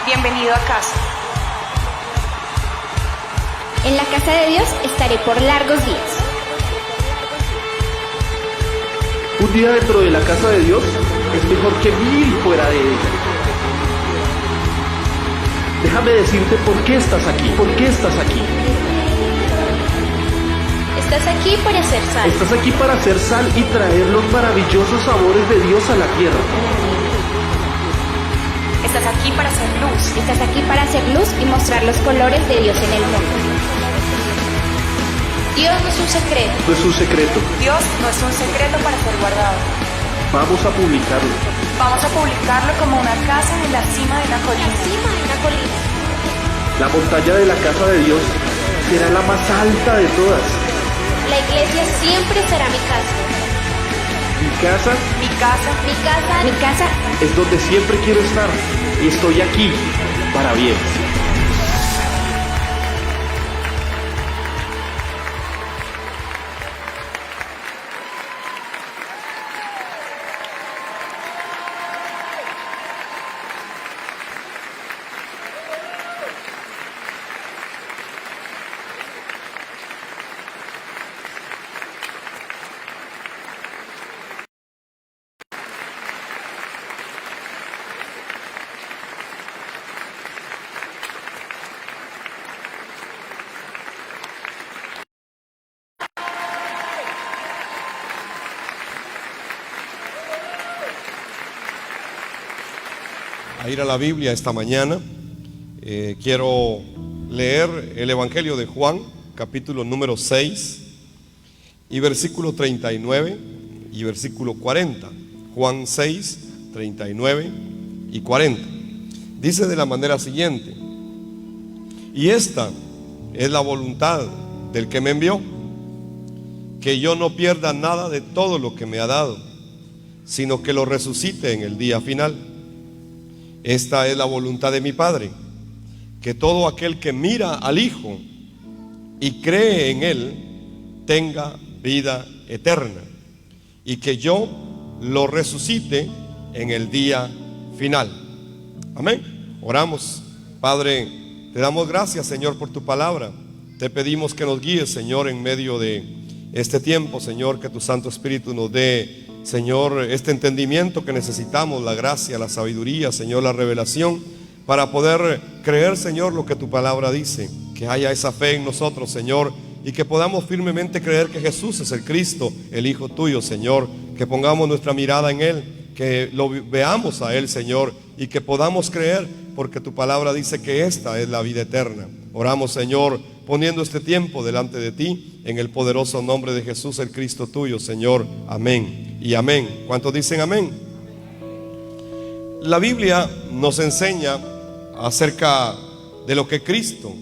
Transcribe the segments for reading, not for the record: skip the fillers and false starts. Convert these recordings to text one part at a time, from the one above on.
Bienvenido a casa. En la casa de Dios estaré por largos días. Un día dentro de la casa de Dios es mejor que 1000 fuera de ella. Déjame decirte por qué estás aquí, por qué estás aquí. Estás aquí para hacer sal. Estás aquí para hacer sal y traer los maravillosos sabores de Dios a la tierra. Estás aquí para hacer luz. Estás aquí para hacer luz y mostrar los colores de Dios en el mundo. Dios no es un secreto. No es un secreto. Dios no es un secreto para ser guardado. Vamos a publicarlo. Vamos a publicarlo como una casa en la cima de una colina. La montaña de la casa de Dios será la más alta de todas. La iglesia siempre será mi casa. Mi casa Mi casa Mi casa, mi casa. es donde siempre quiero estar y estoy aquí para bien. A ir a la Biblia esta mañana. Quiero leer el Evangelio de Juan, capítulo número 6 y versículo 39 y versículo 40. Juan 6, 39 y 40. Dice de la manera siguiente: y esta es la voluntad del que me envió, que yo no pierda nada de todo lo que me ha dado, sino que lo resucite en el día final. Esta es la voluntad de mi Padre, que todo aquel que mira al Hijo y cree en Él tenga vida eterna, y que yo lo resucite en el día final. Amén. Oramos. Padre, te damos gracias, Señor, por tu palabra. Te pedimos que nos guíes, Señor, en medio de este tiempo, Señor, que tu Santo Espíritu nos dé, Señor, este entendimiento que necesitamos, la gracia, la sabiduría, Señor, la revelación, para poder creer, Señor, lo que tu palabra dice. Que haya esa fe en nosotros, Señor, y que podamos firmemente creer que Jesús es el Cristo, el Hijo tuyo, Señor. Que pongamos nuestra mirada en Él, que lo veamos a Él, Señor, y que podamos creer, porque tu palabra dice que esta es la vida eterna. Oramos, Señor, poniendo este tiempo delante de ti, en el poderoso nombre de Jesús, el Cristo tuyo, Señor. Amén y amén. ¿Cuántos dicen amén? La Biblia nos enseña acerca de lo que Cristo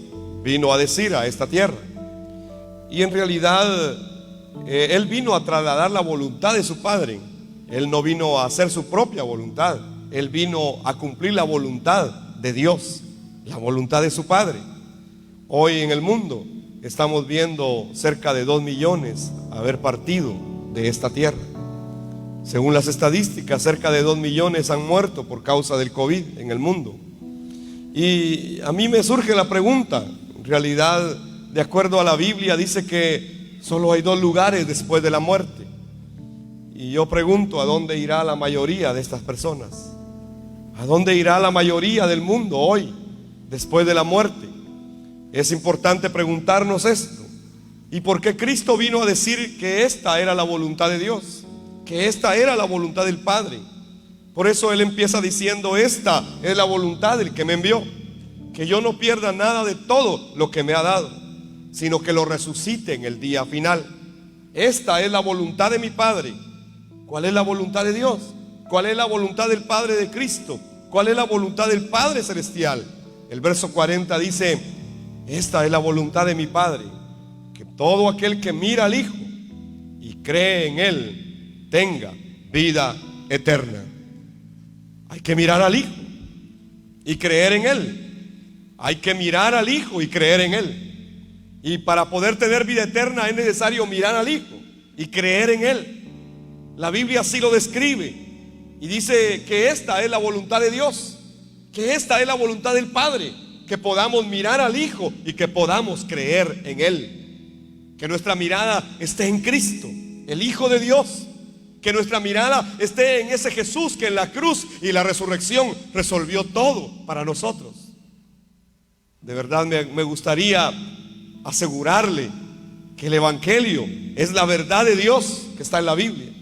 vino a decir a esta tierra. Y en realidad Él vino a trasladar la voluntad de su Padre. Él no vino a hacer su propia voluntad. Él vino a cumplir la voluntad de Dios, la voluntad de su Padre. Hoy en el mundo estamos viendo cerca de 2 millones haber partido de esta tierra. Según las estadísticas, cerca de 2 millones han muerto por causa del COVID en el mundo. Y a mí me surge la pregunta, en realidad, de acuerdo a la Biblia, dice que solo hay 2 lugares después de la muerte. Y yo pregunto, ¿a dónde irá la mayoría de estas personas? ¿A dónde irá la mayoría del mundo hoy, después de la muerte? Es importante preguntarnos esto. ¿Y por qué Cristo vino a decir que esta era la voluntad de Dios? Que esta era la voluntad del Padre. Por eso Él empieza diciendo: esta es la voluntad del que me envió, que yo no pierda nada de todo lo que me ha dado, sino que lo resucite en el día final. Esta es la voluntad de mi Padre. ¿Cuál es la voluntad de Dios? ¿Cuál es la voluntad del Padre de Cristo? ¿Cuál es la voluntad del Padre Celestial? El verso 40 dice: esta es la voluntad de mi Padre, que todo aquel que mira al Hijo y cree en Él tenga vida eterna. Hay que mirar al Hijo y creer en Él. Hay que mirar al Hijo y creer en Él. Y para poder tener vida eterna es necesario mirar al Hijo y creer en Él. La Biblia así lo describe y dice que esta es la voluntad de Dios, que esta es la voluntad del Padre, que podamos mirar al Hijo y que podamos creer en Él. Que nuestra mirada esté en Cristo, el Hijo de Dios. Que nuestra mirada esté en ese Jesús que en la cruz y la resurrección resolvió todo para nosotros. De verdad me gustaría asegurarle que el Evangelio es la verdad de Dios que está en la Biblia.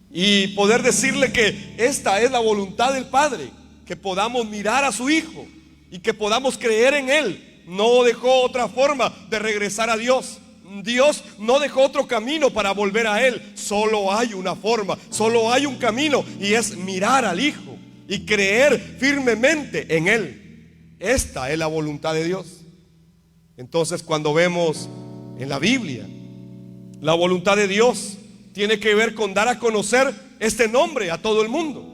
Y poder decirle que esta es la voluntad del Padre, que podamos mirar a su Hijo y que podamos creer en Él. No dejó otra forma de regresar a Dios. Dios no dejó otro camino para volver a Él. Solo hay una forma, solo hay un camino, y es mirar al Hijo y creer firmemente en Él. Esta es la voluntad de Dios. Entonces, cuando vemos en la Biblia, la voluntad de Dios tiene que ver con dar a conocer este nombre a todo el mundo.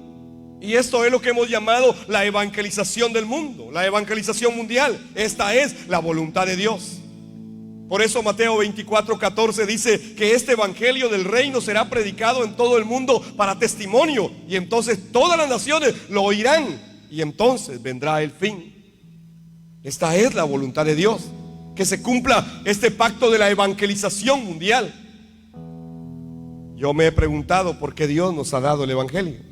Y esto es lo que hemos llamado la evangelización del mundo, la evangelización mundial. Esta es la voluntad de Dios. Por eso Mateo 24:14 dice que este evangelio del reino será predicado en todo el mundo para testimonio, y entonces todas las naciones lo oirán, y entonces vendrá el fin. Esta es la voluntad de Dios, que se cumpla este pacto de la evangelización mundial. Yo me he preguntado por qué Dios nos ha dado el evangelio.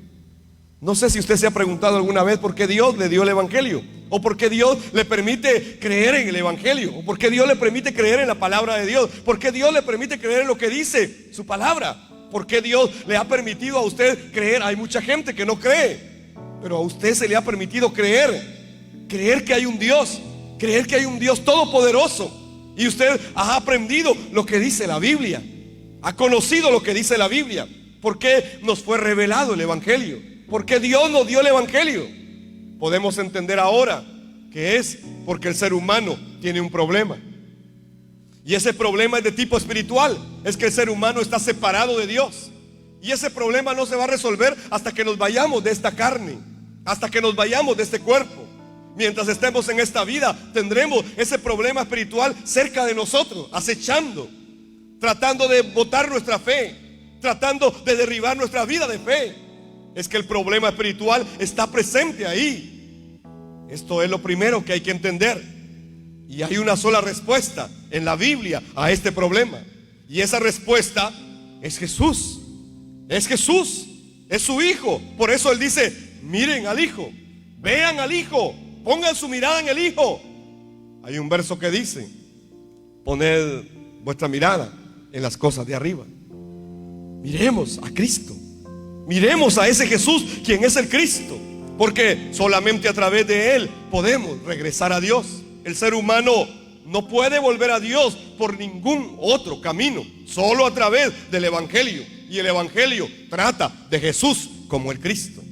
No sé si usted se ha preguntado alguna vez por qué Dios le dio el evangelio, o por qué Dios le permite creer en el evangelio, o por qué Dios le permite creer en la palabra de Dios, por qué Dios le permite creer en lo que dice su palabra, por qué Dios le ha permitido a usted creer. Hay mucha gente que no cree, pero a usted se le ha permitido creer que hay un Dios, creer que hay un Dios todopoderoso, y usted ha aprendido lo que dice la Biblia, ha conocido lo que dice la Biblia, porque nos fue revelado el evangelio. Porque Dios nos dio el evangelio. Podemos entender ahora que es porque el ser humano tiene un problema, y ese problema es de tipo espiritual. Es que el ser humano está separado de Dios, y ese problema no se va a resolver hasta que nos vayamos de esta carne, hasta que nos vayamos de este cuerpo. Mientras estemos en esta vida, tendremos ese problema espiritual cerca de nosotros, acechando, tratando de botar nuestra fe, tratando de derribar nuestra vida de fe. Es que el problema espiritual está presente ahí. Esto es lo primero que hay que entender. Y hay una sola respuesta en la Biblia a este problema, y esa respuesta es Jesús. Es Jesús, es su Hijo. Por eso Él dice: miren al Hijo, vean al Hijo, pongan su mirada en el Hijo. Hay un verso que dice: poned vuestra mirada en las cosas de arriba. Miremos a Cristo. Miremos a ese Jesús, quien es el Cristo, porque solamente a través de Él podemos regresar a Dios. El ser humano no puede volver a Dios por ningún otro camino, solo a través del evangelio. Y el evangelio trata de Jesús como el Cristo.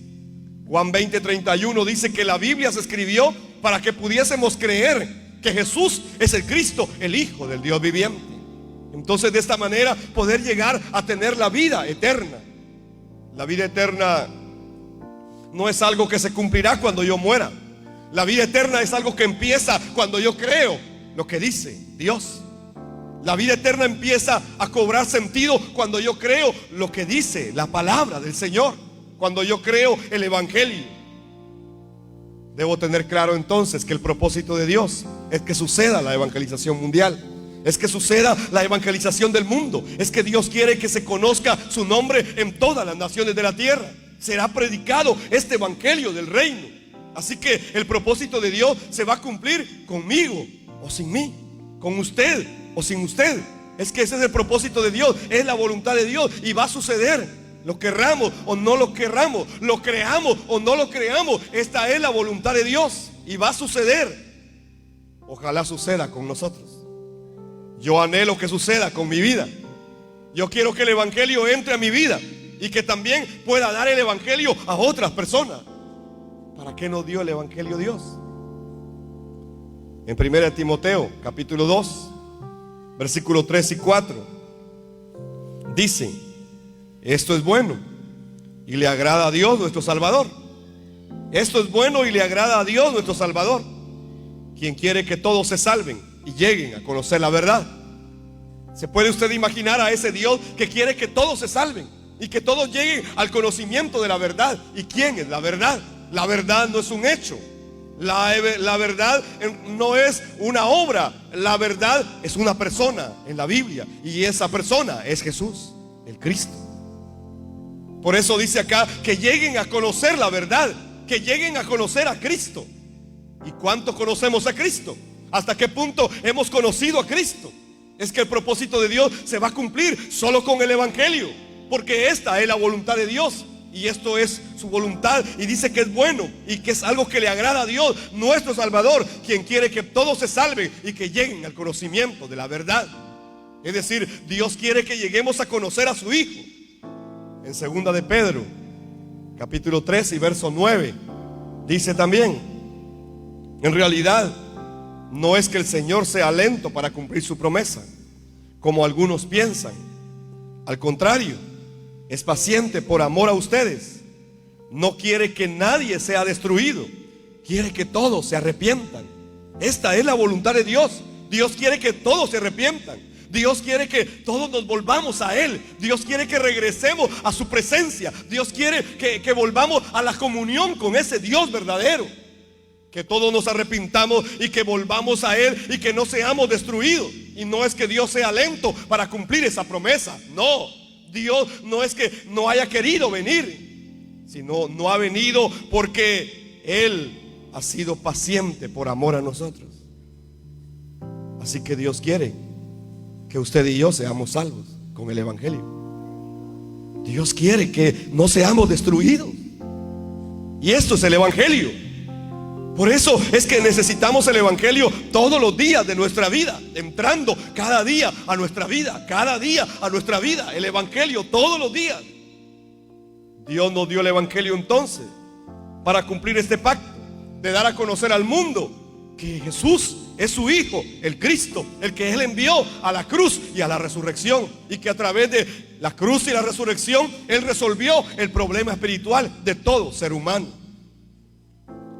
Juan 20:31 dice que la Biblia se escribió para que pudiésemos creer que Jesús es el Cristo, el Hijo del Dios viviente. Entonces, de esta manera poder llegar a tener la vida eterna. La vida eterna no es algo que se cumplirá cuando yo muera. La vida eterna es algo que empieza cuando yo creo lo que dice Dios. La vida eterna empieza a cobrar sentido cuando yo creo lo que dice la palabra del Señor, cuando yo creo el evangelio. Debo tener claro entonces que el propósito de Dios es que suceda la evangelización mundial, es que suceda la evangelización del mundo, es que Dios quiere que se conozca su nombre en todas las naciones de la tierra. Será predicado este evangelio del reino. Así que el propósito de Dios se va a cumplir conmigo o sin mí, con usted o sin usted. Es que ese es el propósito de Dios, es la voluntad de Dios, y va a suceder. Lo querramos o no lo querramos, lo creamos o no lo creamos, esta es la voluntad de Dios y va a suceder. Ojalá suceda con nosotros. Yo anhelo que suceda con mi vida. Yo quiero que el evangelio entre a mi vida y que también pueda dar el evangelio a otras personas. ¿Para qué nos dio el evangelio Dios? En 1 Timoteo capítulo 2 versículos 3 y 4 dice: esto es bueno y le agrada a Dios nuestro Salvador. Esto es bueno y le agrada a Dios nuestro Salvador, quien quiere que todos se salven y lleguen a conocer la verdad. ¿Se puede usted imaginar a ese Dios que quiere que todos se salven y que todos lleguen al conocimiento de la verdad? ¿Y quién es la verdad? La verdad no es un hecho, La verdad no es una obra, la verdad es una persona en la Biblia, y esa persona es Jesús, el Cristo. Por eso dice acá que lleguen a conocer la verdad, que lleguen a conocer a Cristo. ¿Y cuánto conocemos a Cristo? ¿Hasta qué punto hemos conocido a Cristo? Es que el propósito de Dios se va a cumplir solo con el Evangelio, porque esta es la voluntad de Dios. Y esto es su voluntad, y dice que es bueno y que es algo que le agrada a Dios, nuestro Salvador, quien quiere que todos se salven y que lleguen al conocimiento de la verdad. Es decir, Dios quiere que lleguemos a conocer a su Hijo. En segunda de Pedro, capítulo 3 y verso 9, dice también: en realidad no es que el Señor sea lento para cumplir su promesa, como algunos piensan. Al contrario, es paciente por amor a ustedes. No quiere que nadie sea destruido, quiere que todos se arrepientan. Esta es la voluntad de Dios. Dios quiere que todos se arrepientan. Dios quiere que todos nos volvamos a Él. Dios quiere que regresemos a su presencia. Dios quiere que volvamos a la comunión con ese Dios verdadero. Que todos nos arrepintamos y que volvamos a Él y que no seamos destruidos. Y no es que Dios sea lento para cumplir esa promesa. No, Dios no es que no haya querido venir, sino no ha venido porque Él ha sido paciente por amor a nosotros. Así que Dios quiere que usted y yo seamos salvos con el Evangelio. Dios quiere que no seamos destruidos. Y esto es el Evangelio. Por eso es que necesitamos el Evangelio todos los días de nuestra vida, entrando cada día a nuestra vida, cada día a nuestra vida, el Evangelio todos los días. Dios nos dio el Evangelio entonces para cumplir este pacto de dar a conocer al mundo que Jesús es su Hijo, el Cristo, el que Él envió a la cruz y a la resurrección, y que a través de la cruz y la resurrección Él resolvió el problema espiritual de todo ser humano.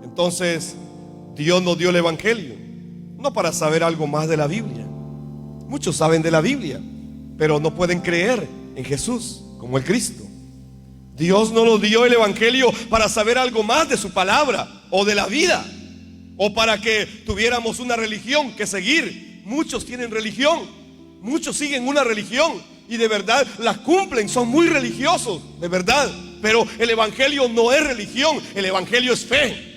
Entonces Dios nos dio el Evangelio no para saber algo más de la Biblia. Muchos saben de la Biblia, pero no pueden creer en Jesús como el Cristo. Dios no nos dio el Evangelio para saber algo más de su palabra o de la vida, o para que tuviéramos una religión que seguir. Muchos tienen religión, muchos siguen una religión y de verdad la cumplen, son muy religiosos, de verdad. Pero el Evangelio no es religión, el Evangelio es fe.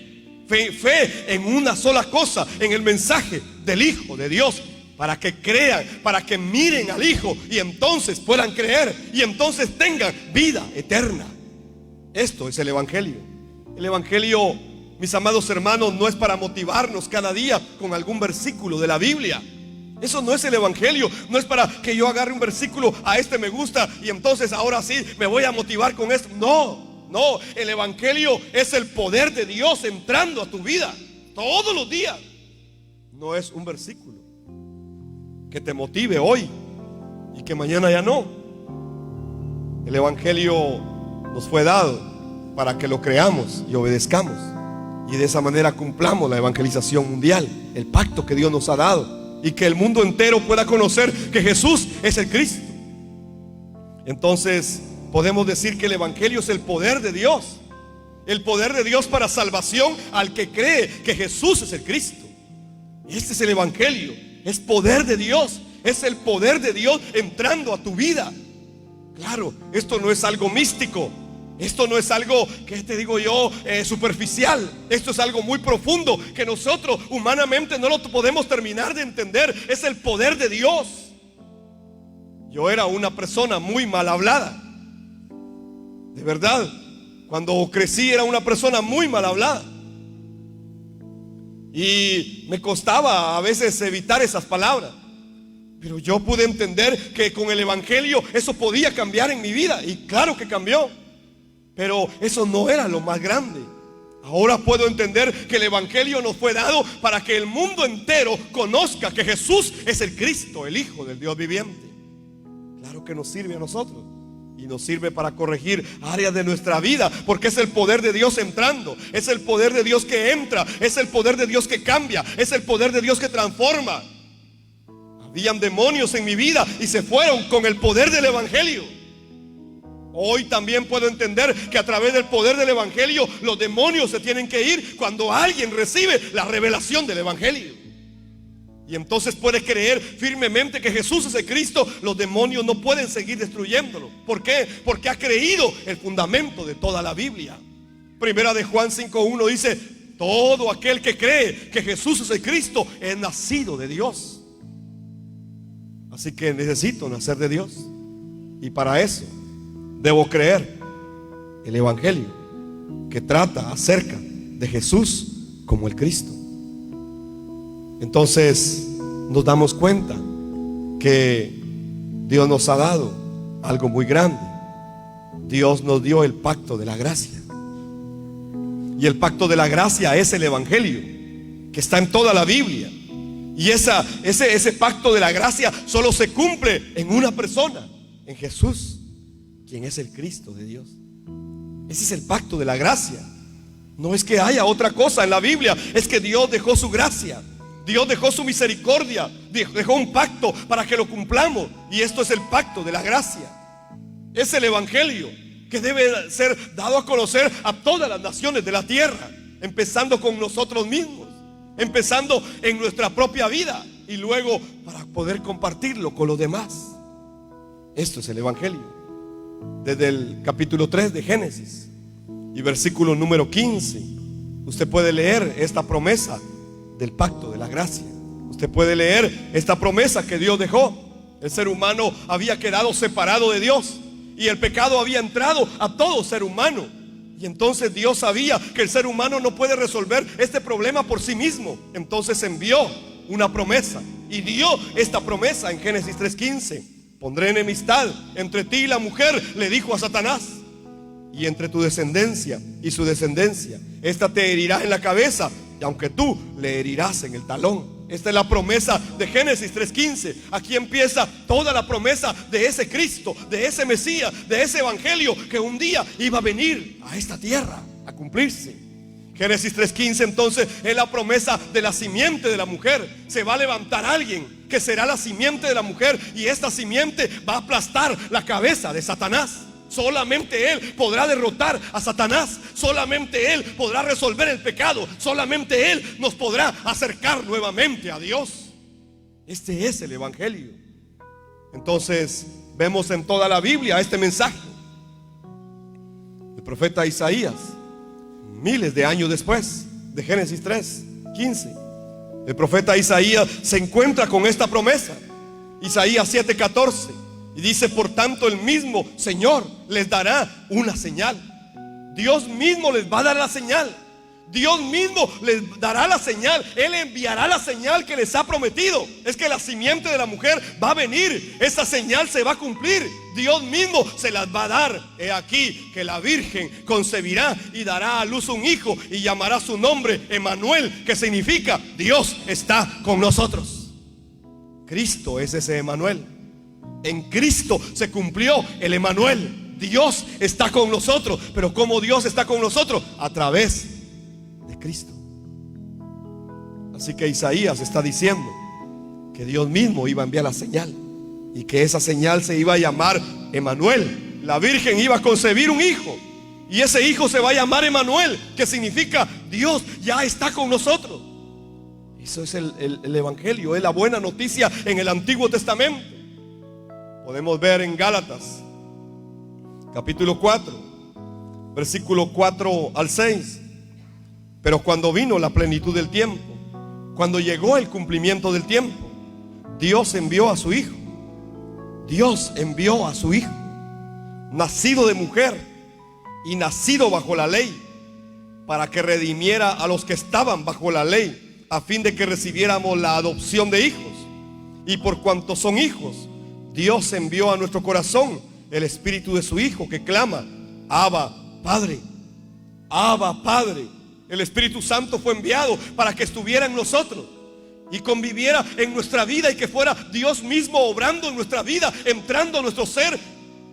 Fe en una sola cosa, en el mensaje del Hijo de Dios, para que crean, para que miren al Hijo y entonces puedan creer y entonces tengan vida eterna. Esto es el Evangelio. El Evangelio, mis amados hermanos, no es para motivarnos cada día con algún versículo de la Biblia. Eso no es el Evangelio. No es para que yo agarre un versículo, a este me gusta y entonces ahora sí me voy a motivar con esto. No, el Evangelio es el poder de Dios entrando a tu vida todos los días. No es un versículo que te motive hoy y que mañana ya no. El Evangelio nos fue dado para que lo creamos y obedezcamos, y de esa manera cumplamos la evangelización mundial, el pacto que Dios nos ha dado, y que el mundo entero pueda conocer que Jesús es el Cristo. Entonces podemos decir que el Evangelio es el poder de Dios, el poder de Dios para salvación al que cree que Jesús es el Cristo. Este es el Evangelio, es poder de Dios, es el poder de Dios entrando a tu vida. Claro, esto no es algo místico, esto no es algo, que te digo yo, superficial. Esto es algo muy profundo que nosotros humanamente no lo podemos terminar de entender. Es el poder de Dios. Yo era una persona muy mal hablada, de verdad. Cuando crecí era una persona muy mal hablada y me costaba a veces evitar esas palabras. Pero yo pude entender que con el Evangelio eso podía cambiar en mi vida, y claro que cambió. Pero eso no era lo más grande. Ahora puedo entender que el Evangelio nos fue dado para que el mundo entero conozca que Jesús es el Cristo, el Hijo del Dios viviente. Claro que nos sirve a nosotros, y nos sirve para corregir áreas de nuestra vida, porque es el poder de Dios entrando, es el poder de Dios que entra, es el poder de Dios que cambia, es el poder de Dios que transforma. Habían demonios en mi vida y se fueron con el poder del Evangelio. Hoy también puedo entender que a través del poder del Evangelio los demonios se tienen que ir cuando alguien recibe la revelación del Evangelio. Y entonces puede creer firmemente que Jesús es el Cristo. Los demonios no pueden seguir destruyéndolo. ¿Por qué? Porque ha creído el fundamento de toda la Biblia. Primera de Juan 5:1 dice: todo aquel que cree que Jesús es el Cristo es nacido de Dios. Así que necesito nacer de Dios. Y para eso debo creer el Evangelio que trata acerca de Jesús como el Cristo. Entonces nos damos cuenta que Dios nos ha dado algo muy grande. Dios nos dio el pacto de la gracia. Y el pacto de la gracia es el Evangelio, que está en toda la Biblia. Y ese pacto de la gracia solo se cumple en una persona, en Jesús, quien es el Cristo de Dios. Ese es el pacto de la gracia. No es que haya otra cosa en la Biblia, es que Dios dejó su gracia, Dios dejó su misericordia, dejó un pacto para que lo cumplamos. Y esto es el pacto de la gracia. Es el Evangelio que debe ser dado a conocer a todas las naciones de la tierra, empezando con nosotros mismos, empezando en nuestra propia vida y luego para poder compartirlo con los demás. Esto es el Evangelio. Desde el capítulo 3 de Génesis y versículo número 15, usted puede leer esta promesa del pacto de la gracia. Usted puede leer esta promesa que Dios dejó. El ser humano había quedado separado de Dios y el pecado había entrado a todo ser humano. Y entonces Dios sabía que el ser humano no puede resolver este problema por sí mismo. Entonces envió una promesa y dio esta promesa en Génesis 3:15. Pondré enemistad entre ti y la mujer, le dijo a Satanás, y entre tu descendencia y su descendencia. Esta te herirá en la cabeza, y aunque tú le herirás en el talón. Esta es la promesa de Génesis 3:15. Aquí empieza toda la promesa de ese Cristo, de ese Mesías, de ese Evangelio que un día iba a venir a esta tierra a cumplirse. Génesis 3:15 entonces es la promesa de la simiente de la mujer. Se va a levantar alguien que será la simiente de la mujer, y esta simiente va a aplastar la cabeza de Satanás. Solamente Él podrá derrotar a Satanás. Solamente Él podrá resolver el pecado. Solamente Él nos podrá acercar nuevamente a Dios. Este es el Evangelio. Entonces vemos en toda la Biblia este mensaje. El profeta Isaías, miles de años después de Génesis 3:15, el profeta Isaías se encuentra con esta promesa. Isaías 7:14, y dice: por tanto el mismo Señor les dará una señal. Dios mismo les va a dar la señal. Dios mismo les dará la señal. Él enviará la señal que les ha prometido. Es que la simiente de la mujer va a venir. Esa señal se va a cumplir. Dios mismo se las va a dar. He aquí que la virgen concebirá y dará a luz un hijo, y llamará su nombre Emanuel, que significa Dios está con nosotros. Cristo es ese Emanuel. En Cristo se cumplió el Emanuel. Dios está con nosotros. Pero ¿cómo Dios está con nosotros? A través de Cristo. Así que Isaías está diciendo que Dios mismo iba a enviar la señal, y que esa señal se iba a llamar Emanuel. La virgen iba a concebir un hijo, y ese hijo se va a llamar Emanuel, que significa Dios ya está con nosotros. Eso es el Evangelio, es la buena noticia en el Antiguo Testamento. Podemos ver en Gálatas capítulo 4, versículo 4 al 6. Pero cuando vino la plenitud del tiempo, cuando llegó el cumplimiento del tiempo, Dios envió a su Hijo. Dios envió a su Hijo, nacido de mujer y nacido bajo la ley, para que redimiera a los que estaban bajo la ley, a fin de que recibiéramos la adopción de hijos. Y por cuanto son hijos, Dios envió a nuestro corazón el espíritu de su Hijo, que clama: Abba, Padre. Abba, Padre. El Espíritu Santo fue enviado para que estuviera en nosotros y conviviera en nuestra vida, y que fuera Dios mismo obrando en nuestra vida, entrando a nuestro ser.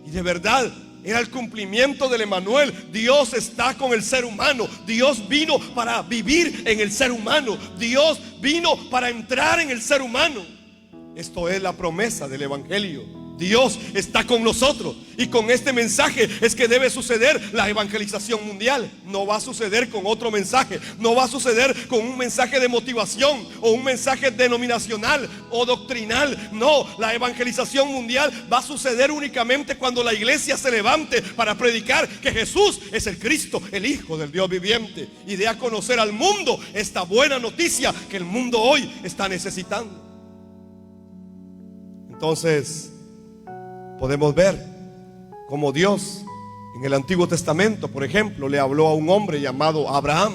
Y de verdad era el cumplimiento del Emanuel. Dios está con el ser humano. Dios vino para vivir en el ser humano. Dios vino para entrar en el ser humano. Esto es la promesa del Evangelio. Dios está con nosotros, y con este mensaje es que debe suceder la evangelización mundial. No va a suceder con otro mensaje, no va a suceder con un mensaje de motivación o un mensaje denominacional o doctrinal. No, la evangelización mundial va a suceder únicamente cuando la iglesia se levante para predicar que Jesús es el Cristo, el Hijo del Dios viviente, y dé a conocer al mundo esta buena noticia que el mundo hoy está necesitando. Entonces podemos ver cómo Dios en el Antiguo Testamento, por ejemplo, le habló a un hombre llamado Abraham.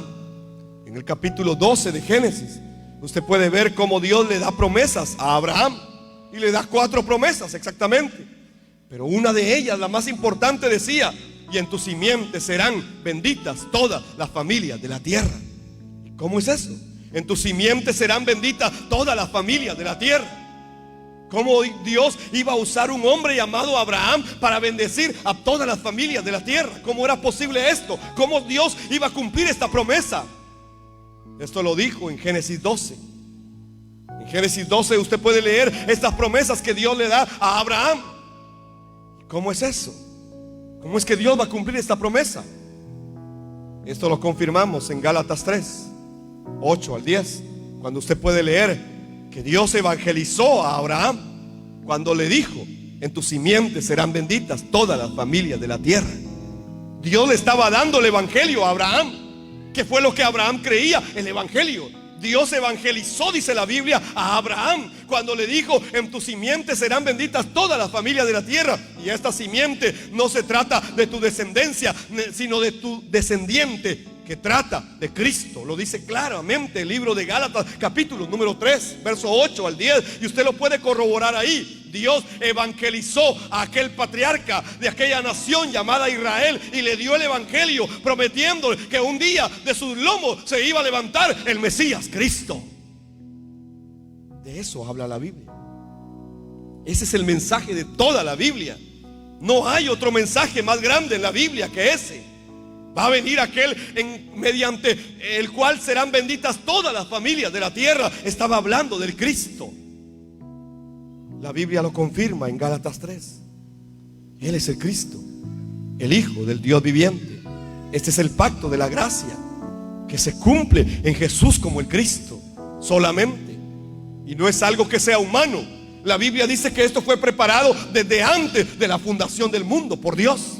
En el capítulo 12 de Génesis, usted puede ver cómo Dios le da promesas a Abraham, y le da 4 promesas exactamente. Pero una de ellas, la más importante, decía: y en tu simiente serán benditas todas las familias de la tierra. ¿Y cómo es eso? En tu simiente serán benditas todas las familias de la tierra. ¿Cómo Dios iba a usar un hombre llamado Abraham para bendecir a todas las familias de la tierra? ¿Cómo era posible esto? ¿Cómo Dios iba a cumplir esta promesa? Esto lo dijo en Génesis 12. En Génesis 12 usted puede leer estas promesas que Dios le da a Abraham. ¿Cómo es eso? ¿Cómo es que Dios va a cumplir esta promesa? Esto lo confirmamos en Gálatas 3, 8 al 10, cuando usted puede leer que Dios evangelizó a Abraham cuando le dijo: en tu simiente serán benditas todas las familias de la tierra. Dios le estaba dando el evangelio a Abraham. ¿Qué fue lo que Abraham creía? El evangelio. Dios evangelizó, dice la Biblia, a Abraham cuando le dijo: en tu simiente serán benditas todas las familias de la tierra. Y esta simiente no se trata de tu descendencia, sino de tu descendiente, que trata de Cristo. Lo dice claramente el libro de Gálatas, capítulo número 3, verso 8 al 10, y usted lo puede corroborar ahí. Dios evangelizó a aquel patriarca de aquella nación llamada Israel, y le dio el evangelio, prometiendo que un día de sus lomos se iba a levantar el Mesías, Cristo. De eso habla la Biblia. Ese es el mensaje de toda la Biblia. No hay otro mensaje más grande en la Biblia que ese. Va a venir aquel mediante el cual serán benditas todas las familias de la tierra. Estaba hablando del Cristo. La Biblia lo confirma en Gálatas 3. Él es el Cristo, el Hijo del Dios viviente. Este es el pacto de la gracia que se cumple en Jesús como el Cristo solamente. Y no es algo que sea humano. La Biblia dice que esto fue preparado desde antes de la fundación del mundo por Dios.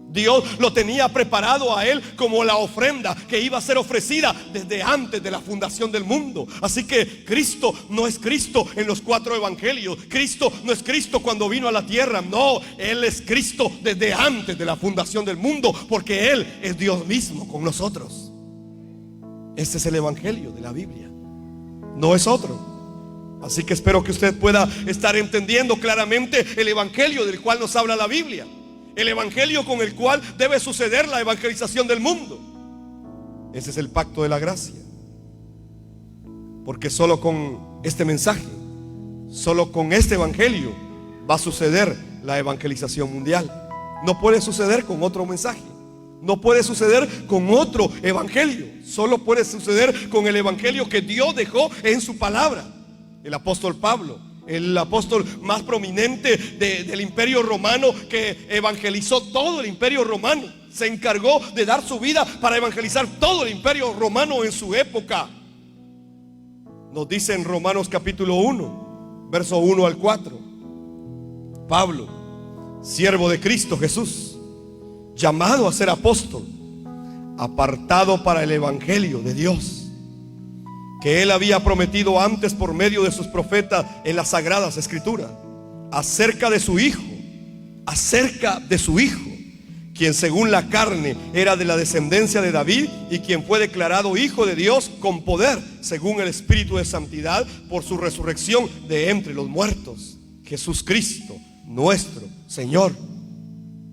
Dios lo tenía preparado a él como la ofrenda que iba a ser ofrecida desde antes de la fundación del mundo. Así que Cristo no es Cristo en los 4 evangelios. Cristo no es Cristo cuando vino a la tierra. No, Él es Cristo desde antes de la fundación del mundo, porque Él es Dios mismo con nosotros. Este es el evangelio de la Biblia, no es otro. Así que espero que usted pueda estar entendiendo claramente el evangelio del cual nos habla la Biblia. El evangelio con el cual debe suceder la evangelización del mundo. Ese es el pacto de la gracia. Porque solo con este mensaje, solo con este evangelio va a suceder la evangelización mundial. No puede suceder con otro mensaje. No puede suceder con otro evangelio. Solo puede suceder con el evangelio que Dios dejó en su palabra. El apóstol Pablo, el apóstol más prominente del imperio romano, que evangelizó todo el imperio romano, se encargó de dar su vida para evangelizar todo el imperio romano en su época. Nos dice en Romanos capítulo 1, verso 1 al 4: Pablo, siervo de Cristo Jesús, llamado a ser apóstol, apartado para el evangelio de Dios, que Él había prometido antes por medio de sus profetas en las sagradas escrituras, acerca de su Hijo, quien según la carne era de la descendencia de David, y quien fue declarado Hijo de Dios con poder, según el Espíritu de santidad, por su resurrección de entre los muertos, Jesús Cristo, nuestro Señor.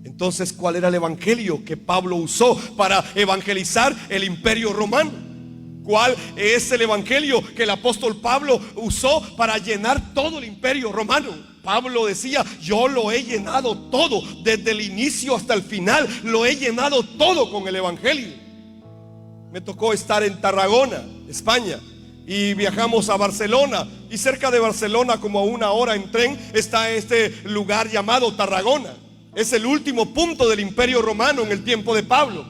Entonces, ¿cuál era el evangelio que Pablo usó para evangelizar el imperio romano? ¿Cuál es el evangelio que el apóstol Pablo usó para llenar todo el imperio romano? Pablo decía: yo lo he llenado todo, desde el inicio hasta el final, lo he llenado todo con el evangelio. Me tocó estar en Tarragona, España, y viajamos a Barcelona. Y cerca de Barcelona, como a 1 hora en tren, está este lugar llamado Tarragona. Es el último punto del Imperio Romano en el tiempo de Pablo.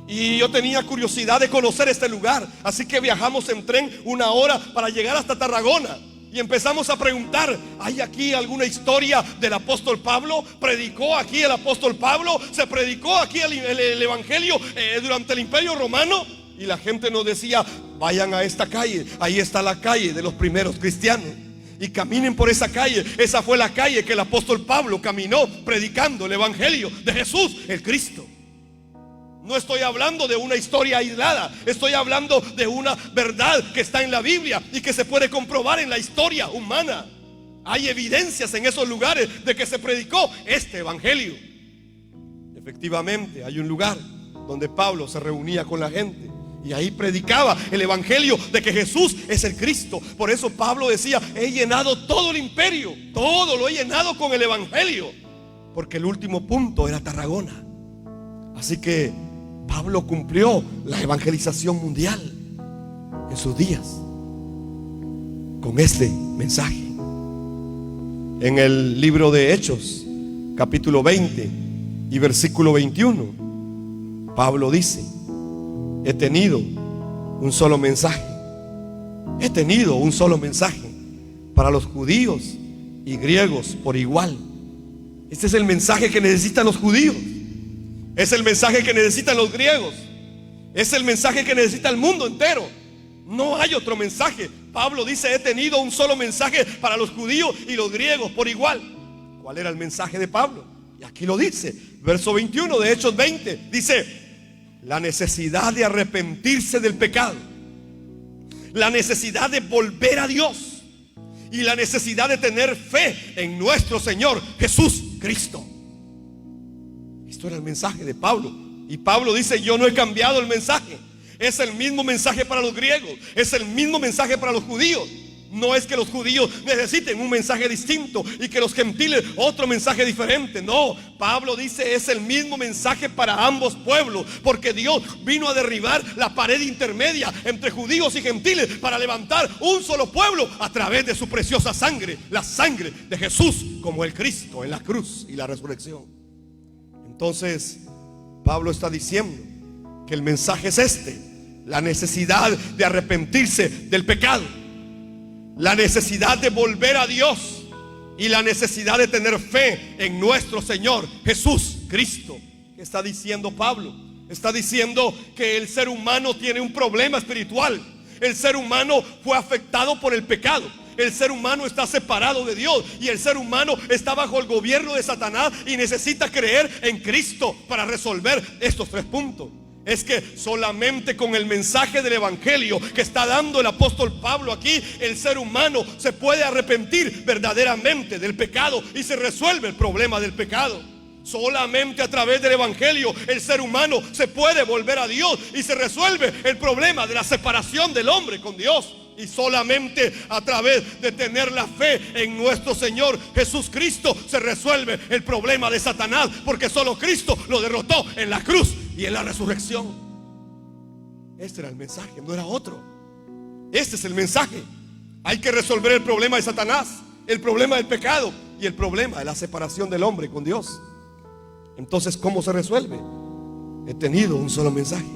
Y yo tenía curiosidad de conocer este lugar, así que viajamos en tren 1 hora para llegar hasta Tarragona. Y empezamos a preguntar: ¿hay aquí alguna historia del apóstol Pablo? ¿Predicó aquí el apóstol Pablo? ¿Se predicó aquí el evangelio durante el Imperio Romano? Y la gente nos decía: vayan a esta calle, ahí está la calle de los primeros cristianos, y caminen por esa calle. Esa fue la calle que el apóstol Pablo caminó predicando el evangelio de Jesús, el Cristo. No estoy hablando de una historia aislada, estoy hablando de una verdad que está en la Biblia y que se puede comprobar en la historia humana. Hay evidencias en esos lugares de que se predicó este evangelio. Efectivamente, hay un lugar donde Pablo se reunía con la gente y ahí predicaba el evangelio de que Jesús es el Cristo. Por eso Pablo decía: he llenado todo el imperio, todo lo he llenado con el evangelio, porque el último punto era Tarragona. Así que Pablo cumplió la evangelización mundial en sus días con este mensaje. En el libro de Hechos, capítulo 20 y versículo 21, Pablo dice: he tenido un solo mensaje. He tenido un solo mensaje para los judíos y griegos por igual. Este es el mensaje que necesitan los judíos. Es el mensaje que necesitan los griegos. Es el mensaje que necesita el mundo entero. No hay otro mensaje. Pablo dice: he tenido un solo mensaje para los judíos y los griegos por igual. ¿Cuál era el mensaje de Pablo? Y aquí lo dice, verso 21 de Hechos 20. Dice: la necesidad de arrepentirse del pecado, la necesidad de volver a Dios y la necesidad de tener fe en nuestro Señor Jesús Cristo. Esto era el mensaje de Pablo. Y Pablo dice: yo no he cambiado el mensaje. Es el mismo mensaje para los griegos, es el mismo mensaje para los judíos. No es que los judíos necesiten un mensaje distinto y que los gentiles otro mensaje diferente. No, Pablo dice: es el mismo mensaje para ambos pueblos, porque Dios vino a derribar la pared intermedia entre judíos y gentiles para levantar un solo pueblo a través de su preciosa sangre, la sangre de Jesús como el Cristo en la cruz y la resurrección. Entonces Pablo está diciendo que el mensaje es este: la necesidad de arrepentirse del pecado, la necesidad de volver a Dios y la necesidad de tener fe en nuestro Señor Jesús Cristo. ¿Qué está diciendo Pablo? Está diciendo que el ser humano tiene un problema espiritual. El ser humano fue afectado por el pecado. El ser humano está separado de Dios y el ser humano está bajo el gobierno de Satanás y necesita creer en Cristo para resolver estos 3 puntos. Es que solamente con el mensaje del evangelio que está dando el apóstol Pablo aquí, el ser humano se puede arrepentir verdaderamente del pecado y se resuelve el problema del pecado. Solamente a través del evangelio el ser humano se puede volver a Dios y se resuelve el problema de la separación del hombre con Dios. Y solamente a través de tener la fe en nuestro Señor Jesús Cristo se resuelve el problema de Satanás, porque solo Cristo lo derrotó en la cruz y en la resurrección. Este era el mensaje, no era otro. Este es el mensaje. Hay que resolver el problema de Satanás, el problema del pecado y el problema de la separación del hombre con Dios. Entonces, ¿cómo se resuelve? He tenido un solo mensaje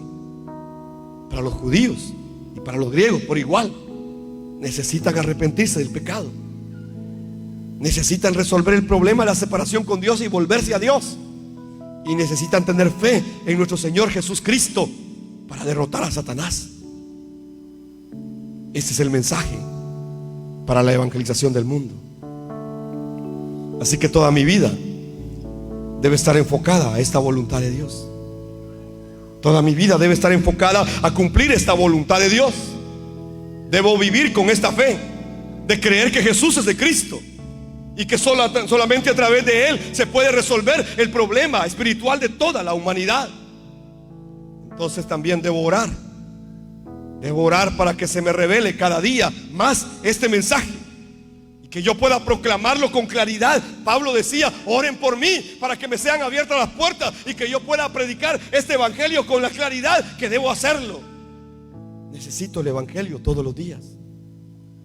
para los judíos y para los griegos por igual. Necesitan arrepentirse del pecado. Necesitan resolver el problema de la separación con Dios y volverse a Dios. Y necesitan tener fe en nuestro Señor Jesús Cristo para derrotar a Satanás. Este es el mensaje para la evangelización del mundo. Así que toda mi vida debe estar enfocada a esta voluntad de Dios. Toda mi vida debe estar enfocada a cumplir esta voluntad de Dios. Debo vivir con esta fe de creer que Jesús es de Cristo y que solamente a través de Él se puede resolver el problema espiritual de toda la humanidad. Entonces también debo orar. Debo orar para que se me revele cada día más este mensaje y que yo pueda proclamarlo con claridad. Pablo decía: oren por mí para que me sean abiertas las puertas y que yo pueda predicar este evangelio con la claridad que debo hacerlo. Necesito el evangelio todos los días.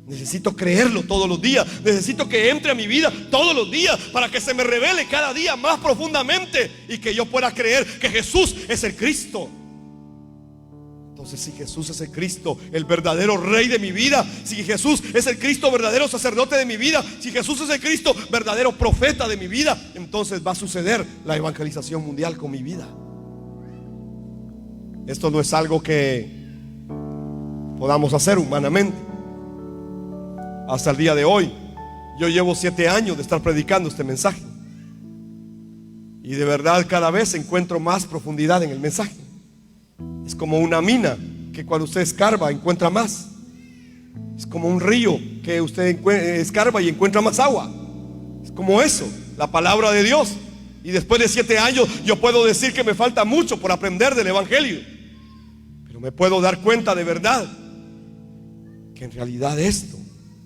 Necesito creerlo todos los días. Necesito que entre a mi vida todos los días para que se me revele cada día más profundamente y que yo pueda creer que Jesús es el Cristo. Entonces, si Jesús es el Cristo, el verdadero Rey de mi vida, si Jesús es el Cristo, verdadero sacerdote de mi vida, si Jesús es el Cristo, verdadero profeta de mi vida, entonces va a suceder la evangelización mundial con mi vida. Esto no es algo que podamos hacer humanamente. Hasta el día de hoy, yo llevo 7 años de estar predicando este mensaje, y de verdad cada vez encuentro más profundidad en el mensaje. Es como una mina que cuando usted escarba encuentra más. Es como un río que usted escarba y encuentra más agua. Es como eso, la palabra de Dios. Y después de 7 años yo puedo decir que me falta mucho por aprender del Evangelio, pero me puedo dar cuenta de verdad que en realidad esto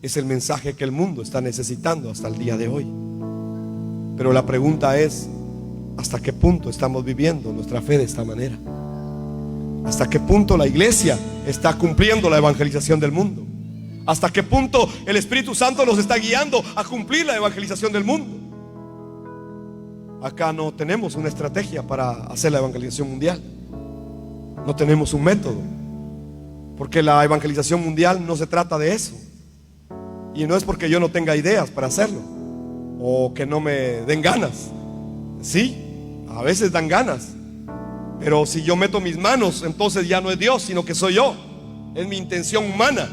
es el mensaje que el mundo está necesitando hasta el día de hoy. Pero la pregunta es: ¿hasta qué punto estamos viviendo nuestra fe de esta manera? ¿Hasta qué punto la iglesia está cumpliendo la evangelización del mundo? ¿Hasta qué punto el Espíritu Santo nos está guiando a cumplir la evangelización del mundo? Acá no tenemos una estrategia para hacer la evangelización mundial. No tenemos un método, porque la evangelización mundial no se trata de eso. Y no es porque yo no tenga ideas para hacerlo o que no me den ganas. Sí, a veces dan ganas, pero si yo meto mis manos, entonces ya no es Dios, sino que soy yo. Es mi intención humana.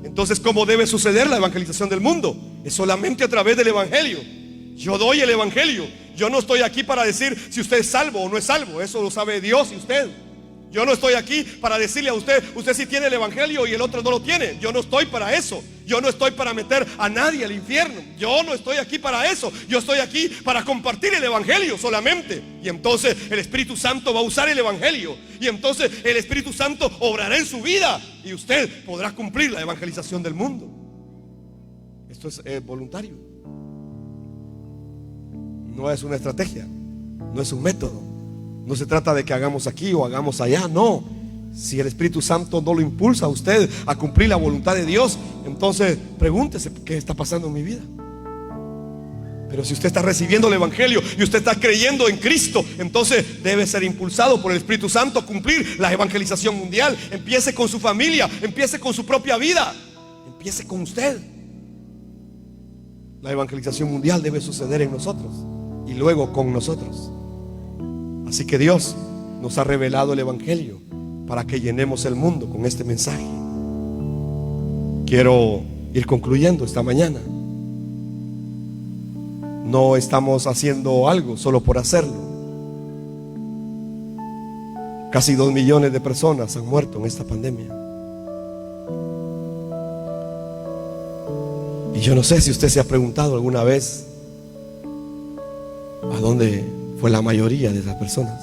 Entonces, ¿cómo debe suceder la evangelización del mundo? Es solamente a través del Evangelio. Yo doy el Evangelio. Yo no estoy aquí para decir si usted es salvo o no es salvo. Eso lo sabe Dios y usted. Yo no estoy aquí para decirle a usted: usted sí tiene el Evangelio y el otro no lo tiene. Yo no estoy para eso. Yo no estoy para meter a nadie al infierno. Yo no estoy aquí para eso. Yo estoy aquí para compartir el Evangelio solamente. Y entonces el Espíritu Santo va a usar el Evangelio. Y entonces el Espíritu Santo obrará en su vida. Y usted podrá cumplir la evangelización del mundo. Esto es voluntario. No es una estrategia. No es un método. No se trata de que hagamos aquí o hagamos allá, no. Si el Espíritu Santo no lo impulsa a usted a cumplir la voluntad de Dios, entonces pregúntese: ¿qué está pasando en mi vida? Pero si usted está recibiendo el Evangelio y usted está creyendo en Cristo, entonces debe ser impulsado por el Espíritu Santo a cumplir la evangelización mundial. Empiece con su familia, empiece con su propia vida, empiece con usted. La evangelización mundial debe suceder en nosotros y luego con nosotros. Así que Dios nos ha revelado el Evangelio para que llenemos el mundo con este mensaje. Quiero ir concluyendo esta mañana. No estamos haciendo algo solo por hacerlo. Casi 2 millones de personas han muerto en esta pandemia. Y yo no sé si usted se ha preguntado alguna vez a dónde fue la mayoría de esas personas.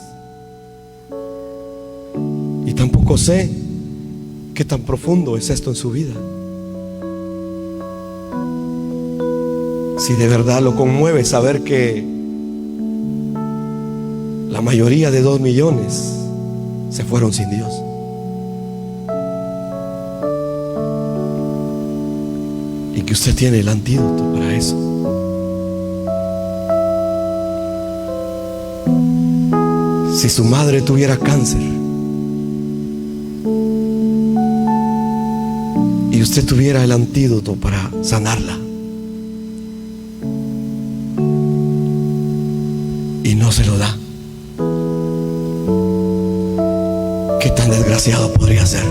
Y tampoco sé qué tan profundo es esto en su vida. Si de verdad lo conmueve saber que la mayoría de 2 millones se fueron sin Dios. Y que usted tiene el antídoto para eso. Si su madre tuviera cáncer y usted tuviera el antídoto para sanarla, y no se lo da, ¿qué tan desgraciado podría ser?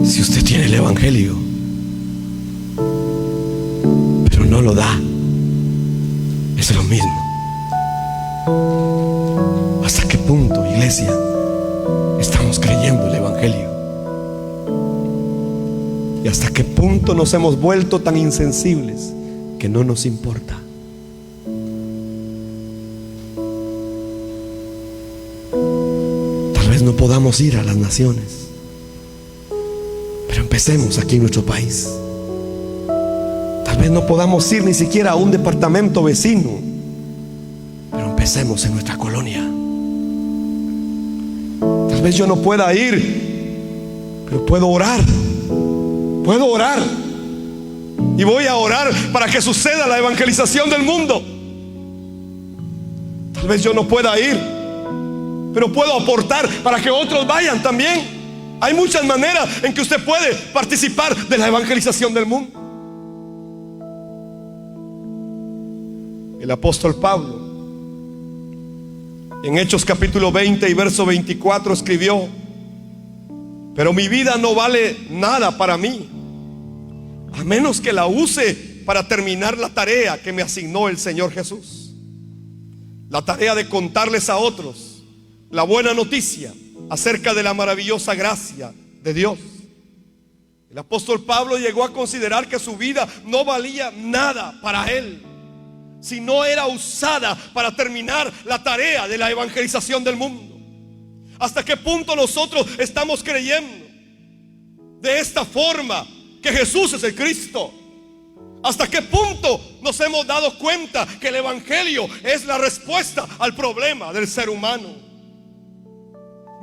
Si usted tiene el Evangelio pero no lo da, es lo mismo. ¿Hasta qué punto, iglesia, estamos creyendo el Evangelio? ¿Y hasta qué punto nos hemos vuelto tan insensibles que no nos importa? Tal vez no podamos ir a las naciones, pero empecemos aquí en nuestro país. Tal vez no podamos ir ni siquiera a un departamento vecino, pero empecemos establecemos en nuestra colonia. Tal vez yo no pueda ir, pero puedo orar. Puedo orar. Y voy a orar para que suceda la evangelización del mundo. Tal vez yo no pueda ir, pero puedo aportar para que otros vayan también. Hay muchas maneras en que usted puede participar de la evangelización del mundo. El apóstol Pablo, en Hechos capítulo 20 y verso 24, escribió: pero mi vida no vale nada para mí, a menos que la use para terminar la tarea que me asignó el Señor Jesús. La tarea de contarles a otros la buena noticia acerca de la maravillosa gracia de Dios. El apóstol Pablo llegó a considerar que su vida no valía nada para él si no era usada para terminar la tarea de la evangelización del mundo. ¿Hasta qué punto nosotros estamos creyendo de esta forma que Jesús es el Cristo? ¿Hasta qué punto nos hemos dado cuenta que el evangelio es la respuesta al problema del ser humano?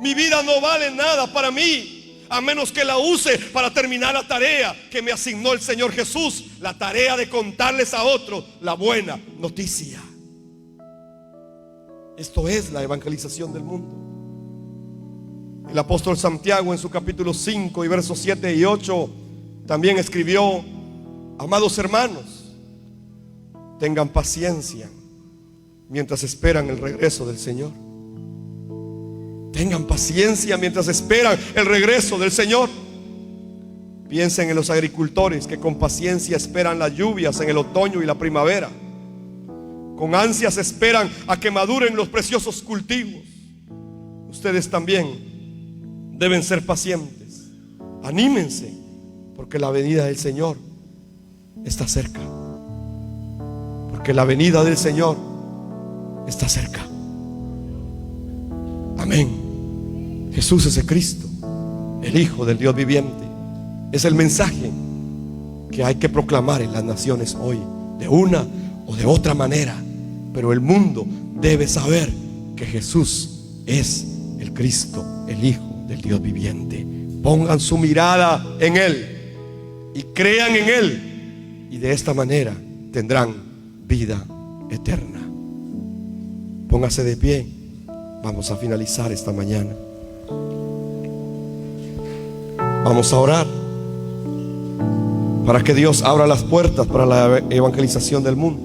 Mi vida no vale nada para mí, a menos que la use para terminar la tarea que me asignó el Señor Jesús, la tarea de contarles a otros la buena noticia. Esto es la evangelización del mundo. El apóstol Santiago, en su capítulo 5 y versos 7 y 8, también escribió: amados hermanos, tengan paciencia mientras esperan el regreso del Señor. Tengan paciencia mientras esperan el regreso del Señor. Piensen en los agricultores que con paciencia esperan las lluvias en el otoño y la primavera. Con ansias esperan a que maduren los preciosos cultivos. Ustedes también deben ser pacientes. Anímense, porque la venida del Señor está cerca. Porque la venida del Señor está cerca. Amén. Jesús es el Cristo, el Hijo del Dios viviente. Es el mensaje que hay que proclamar en las naciones hoy, de una o de otra manera. Pero el mundo debe saber que Jesús es el Cristo, el Hijo del Dios viviente. Pongan su mirada en Él y crean en Él, y de esta manera tendrán vida eterna. Póngase de pie. Vamos a finalizar esta mañana. Vamos a orar para que Dios abra las puertas para la evangelización del mundo.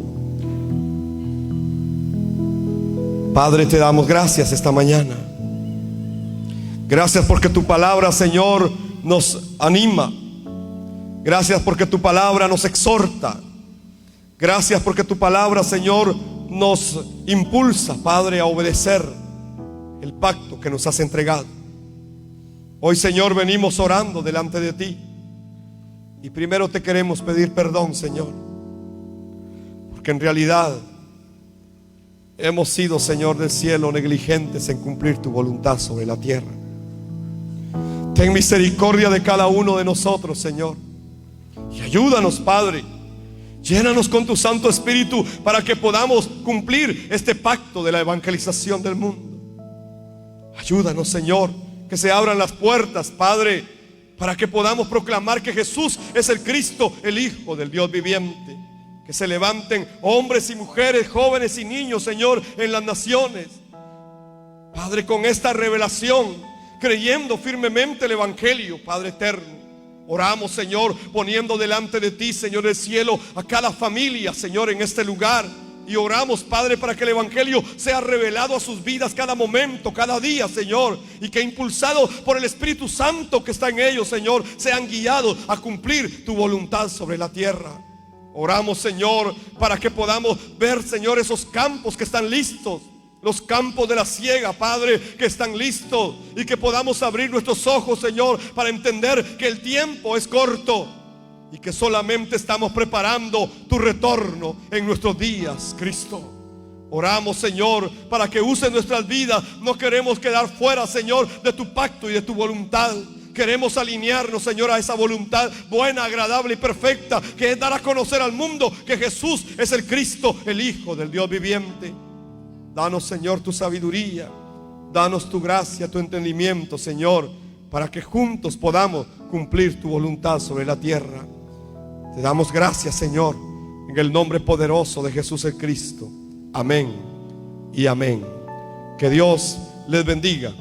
Padre, te damos gracias esta mañana. Gracias porque tu palabra, Señor, nos anima. Gracias porque tu palabra nos exhorta. Gracias porque tu palabra, Señor, nos impulsa, Padre, a obedecer el pacto que nos has entregado. Hoy, Señor, venimos orando delante de ti. Y primero te queremos pedir perdón, Señor, porque en realidad hemos sido, Señor del cielo, negligentes en cumplir tu voluntad sobre la tierra. Ten misericordia de cada uno de nosotros, Señor, y ayúdanos, Padre. Llénanos con tu Santo Espíritu para que podamos cumplir este pacto de la evangelización del mundo. Ayúdanos, Señor, que se abran las puertas, Padre, para que podamos proclamar que Jesús es el Cristo, el Hijo del Dios viviente. Que se levanten hombres y mujeres, jóvenes y niños, Señor, en las naciones, Padre, con esta revelación, creyendo firmemente el evangelio, Padre eterno. Oramos, Señor, poniendo delante de ti, Señor del cielo, a cada familia, Señor, en este lugar. Y oramos, Padre, para que el evangelio sea revelado a sus vidas cada momento, cada día, Señor. Y que impulsados por el Espíritu Santo que está en ellos, Señor, sean guiados a cumplir tu voluntad sobre la tierra. Oramos, Señor, para que podamos ver, Señor, esos campos que están listos. Los campos de la siega, Padre, que están listos. Y que podamos abrir nuestros ojos, Señor, para entender que el tiempo es corto y que solamente estamos preparando tu retorno en nuestros días, Cristo. Oramos, Señor, para que uses nuestras vidas. No queremos quedar fuera, Señor, de tu pacto y de tu voluntad. Queremos alinearnos, Señor, a esa voluntad buena, agradable y perfecta, que es dar a conocer al mundo que Jesús es el Cristo, el Hijo del Dios viviente. Danos, Señor, tu sabiduría. Danos tu gracia, tu entendimiento, Señor, para que juntos podamos cumplir tu voluntad sobre la tierra. Te damos gracias, Señor, en el nombre poderoso de Jesús el Cristo. Amén y amén. Que Dios les bendiga.